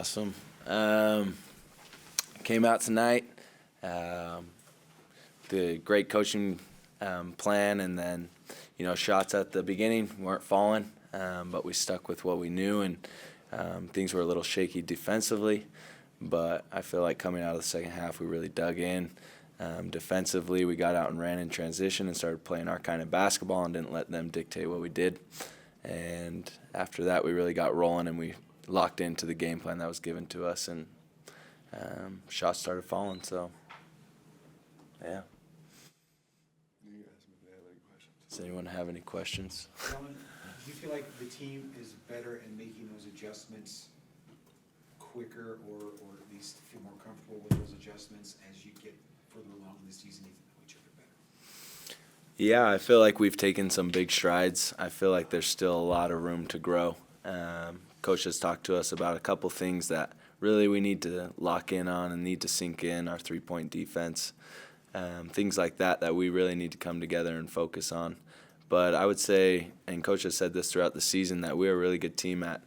Awesome. Came out tonight. The great coaching plan, and then shots at the beginning weren't falling, but we stuck with what we knew, and things were a little shaky defensively. But I feel like coming out of the second half, we really dug in. Defensively, we got out and ran in transition and started playing our kind of basketball and didn't let them dictate what we did. And after that, we really got rolling, and we locked into the game plan that was given to us, and shots started falling. So, yeah. Does anyone have any questions? Dallin, do you feel like the team is better in making those adjustments quicker, or at least feel more comfortable with those adjustments as you get further along in the season, you know each other better? Yeah, I feel like we've taken some big strides. I feel like there's still a lot of room to grow. Coach has talked to us about a couple things that really we need to lock in on and need to sink in, our three-point defense, things like that we really need to come together and focus on. But I would say, and Coach has said this throughout the season, that we're a really good team at,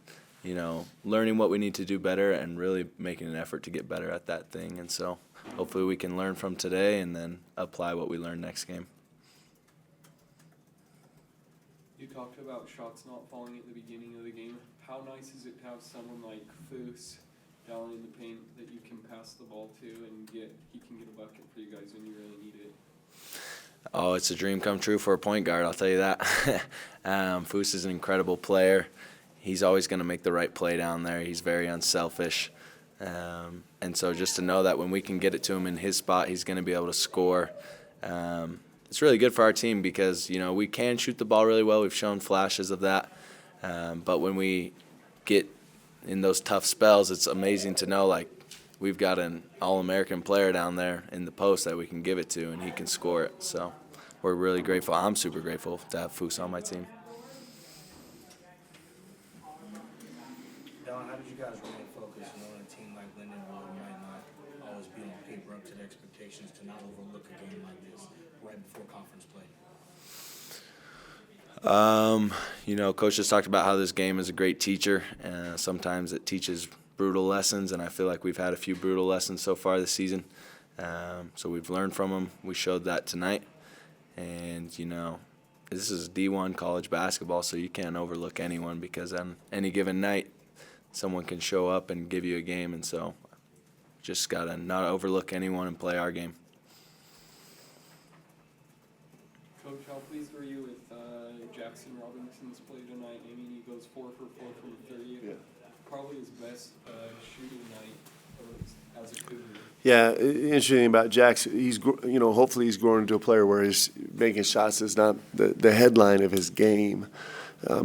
learning what we need to do better and really making an effort to get better at that thing. And so hopefully we can learn from today and then apply what we learn next game. You talked about shots not falling at the beginning of the game. How nice is it to have someone like Foose down in the paint that you can pass the ball to and he can get a bucket for you guys when you really need it? Oh, it's a dream come true for a point guard, I'll tell you that. Foose is an incredible player. He's always going to make the right play down there. He's very unselfish. And so just to know that when we can get it to him in his spot, he's going to be able to score. It's really good for our team because, we can shoot the ball really well. We've shown flashes of that. But when we get in those tough spells, it's amazing to know, we've got an All-American player down there in the post that we can give it to, and he can score it. So we're really grateful. I'm super grateful to have Foose on my team. Dallin, how did you guys remain focused, knowing a team like Lindenwood might not always be on paper up to the expectations, to not overlook a game like this right before conference play? Coach has talked about how this game is a great teacher. Sometimes it teaches brutal lessons, and I feel like we've had a few brutal lessons so far this season. So we've learned from them. We showed that tonight. And, this is D1 college basketball, so you can't overlook anyone because on any given night, someone can show up and give you a game. And so just got to not overlook anyone and play our game. Coach, how pleased were you with Jackson Robinson's play tonight? I mean, he goes 4 for 4 from 30. Yeah. Probably his best shooting night as a Cougar. Yeah, interesting about Jackson. He's, hopefully he's growing into a player where he's making shots is not the headline of his game.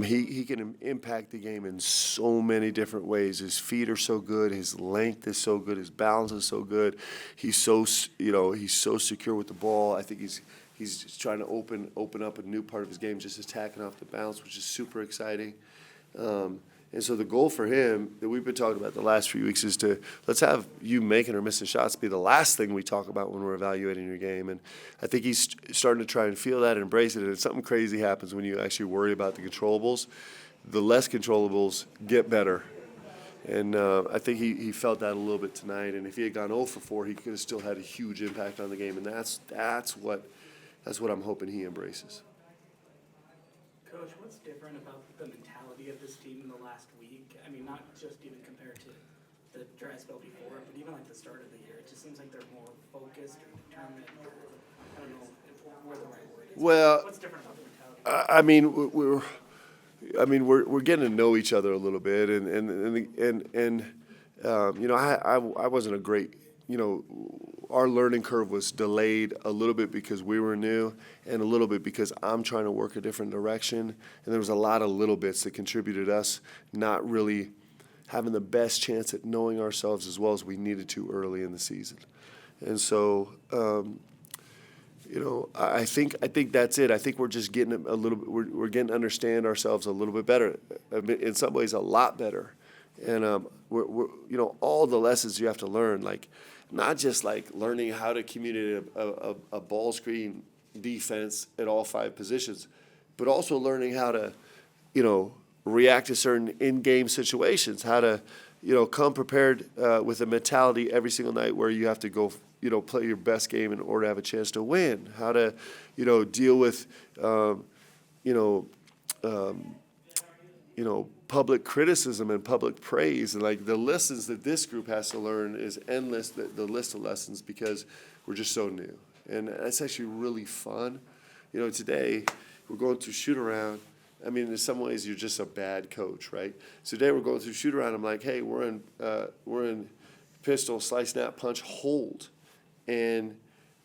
He can impact the game in so many different ways. His feet are so good. His length is so good. His balance is so good. He's so secure with the ball. I think he's just trying to open up a new part of his game, just attacking off the bounce, which is super exciting. And so the goal for him that we've been talking about the last few weeks is let's have you making or missing shots be the last thing we talk about when we're evaluating your game. And I think he's starting to try and feel that and embrace it. And something crazy happens when you actually worry about the controllables. The less controllables get better. And I think he felt that a little bit tonight. And if he had gone 0 for 4, he could have still had a huge impact on the game. And that's what I'm hoping he embraces. Coach, what's different about the mentality of this team in the last week? I mean, not just even compared to the dry spell before, but even the start of the year. It just seems like they're more focused or determined. Or, I don't know where the right word is. Well, what's different about the mentality? We're getting to know each other a little bit, and I wasn't a great, our learning curve was delayed a little bit because we were new and a little bit because I'm trying to work a different direction. And there was a lot of little bits that contributed us not really having the best chance at knowing ourselves as well as we needed to early in the season. And so, I think that's it. I think we're just getting a little bit, we're getting to understand ourselves a little bit better, in some ways a lot better. And we're all the lessons you have to learn, not just learning how to communicate a ball screen defense at all 5 positions, but also learning how to, react to certain in-game situations, how to, come prepared with a mentality every single night where you have to go, play your best game in order to have a chance to win. How to, deal with, public criticism and public praise. And like the lessons that this group has to learn is endless, the list of lessons, because we're just so new. And that's actually really fun. Today we're going through shoot around. I mean, in some ways you're just a bad coach, right? So today we're going through shoot around. I'm like, hey, we're in pistol, slice, snap, punch, hold. And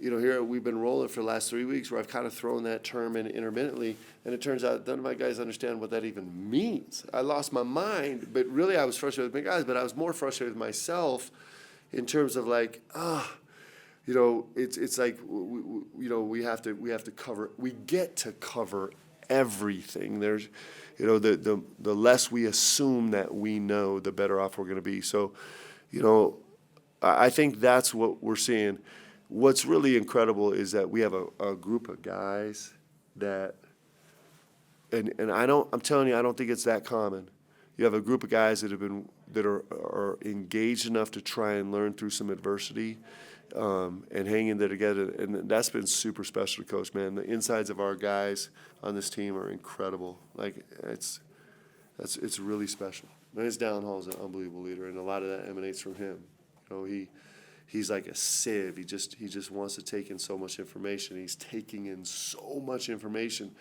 here we've been rolling for the last 3 weeks where I've kind of thrown that term in intermittently, and it turns out none of my guys understand what that even means. I lost my mind, but really I was frustrated with my guys, but I was more frustrated with myself in terms of like, it's like, we have to cover, we get to cover everything. There's, the less we assume that we know, the better off we're going to be. So, I think that's what we're seeing. What's really incredible is that we have a group of guys that, and I'm telling you, I don't think it's that common. You have a group of guys that are engaged enough to try and learn through some adversity, and hang in there together, and that's been super special to coach, man. The insides of our guys on this team are incredible. Like it's really special. And Dallin Hall's an unbelievable leader, and a lot of that emanates from him. He's like a sieve. He just wants to take in so much information. He's taking in so much information,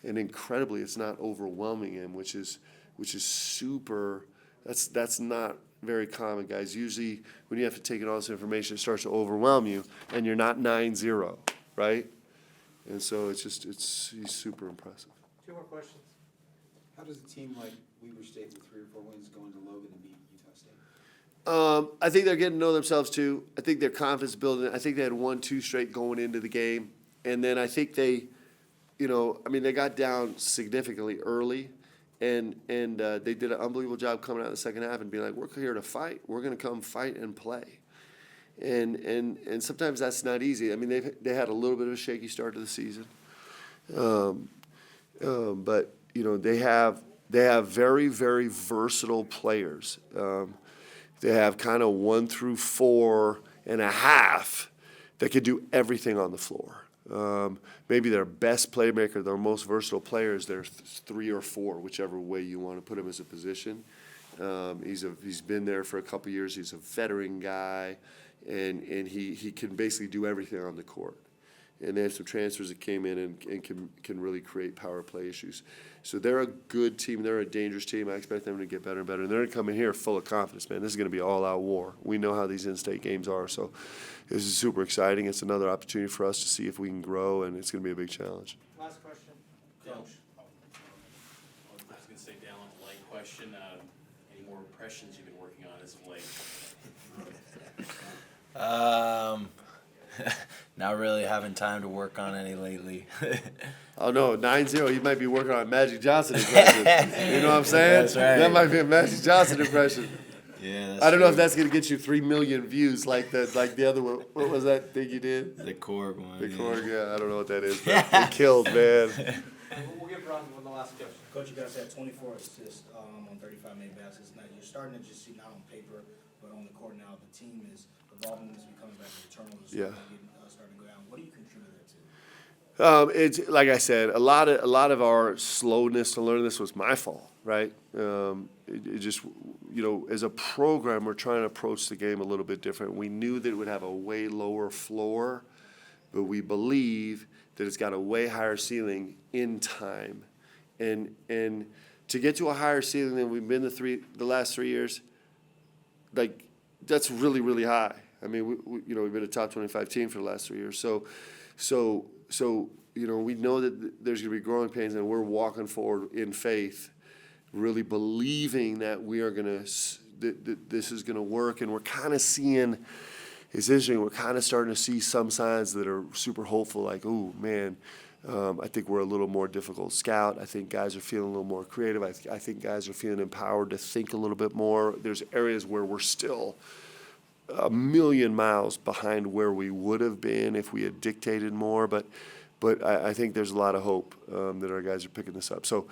and incredibly, it's not overwhelming him, which is super. That's not very common, guys. Usually, when you have to take in all this information, it starts to overwhelm you, and you're not 9-0, right? And so he's super impressive. 2 more questions. How does a team like Weber State with 3 or 4 wins go into Logan and beat Utah State? I think they're getting to know themselves too. I think their confidence building. I think they had 1-2 straight going into the game, and then I think they, they got down significantly early, and they did an unbelievable job coming out in the second half and being like, we're here to fight. We're going to come fight and play, and sometimes that's not easy. I mean, they had a little bit of a shaky start to the season, but they have very, very versatile players. They have kind of 1 through 4.5 that can do everything on the floor. Maybe their best playmaker, their most versatile player is their 3 or 4, whichever way you want to put him as a position. He's been there for a couple years. He's a veteran guy, and he can basically do everything on the court. And they have some transfers that came in and can really create power play issues. So they're a good team. They're a dangerous team. I expect them to get better and better. And they're going to come in here full of confidence, man. This is going to be all-out war. We know how these in-state games are. So this is super exciting. It's another opportunity for us to see if we can grow, and it's going to be a big challenge. Last question. Coach. I was going to say, Dallin, a light question. Any more impressions you've been working on as of late? Not really having time to work on any lately. Oh, no, 9-0. He might be working on a Magic Johnson impression. You know what I'm saying? That's right. That might be a Magic Johnson impression. Yeah, that's I don't know if true. that's going to get you 3 million views like the other one. What was that thing you did? The Korg one. The yeah. Korg, yeah, I don't know what that is, but it killed, man. We'll give Ron one last question. Coach, you guys had 24 assists on 35 made baskets. Now you're starting to just see, not on paper, but on the court now, the team is evolving as we coming back to the turnovers. Yeah. Starting to go down. What do you contribute that to? It's like I said, a lot of our slowness to learn this was my fault, right? It just, as a program, we're trying to approach the game a little bit different. We knew that it would have a way lower floor, but we believe that it's got a way higher ceiling in time, and to get to a higher ceiling than we've been the last 3 years, like that's really, really high. I mean, we've been a top 25 team for the last 3 years. So, we know that there's going to be growing pains, and we're walking forward in faith, really believing that we are going to, that this is going to work. And we're kind of seeing, it's interesting, we're kind of starting to see some signs that are super hopeful, like, oh, man, I think we're a little more difficult scout. I think guys are feeling a little more creative. I think guys are feeling empowered to think a little bit more. There's areas where we're still a million miles behind where we would have been if we had dictated more, but I think there's a lot of hope that our guys are picking this up. So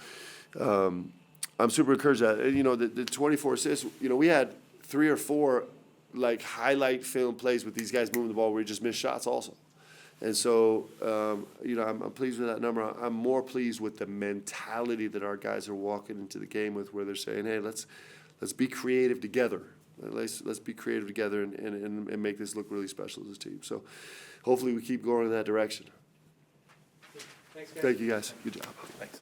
I'm super encouraged that, and, you know, the 24 assists, you know, we had 3 or 4 like highlight film plays with these guys moving the ball where we just missed shots also. And so, you know, I'm pleased with that number. I'm more pleased with the mentality that our guys are walking into the game with, where they're saying, hey, let's be creative together. Let's be creative together and make this look really special as a team. So hopefully we keep going in that direction. Thanks, guys. Thank you, guys. Good job. Thanks.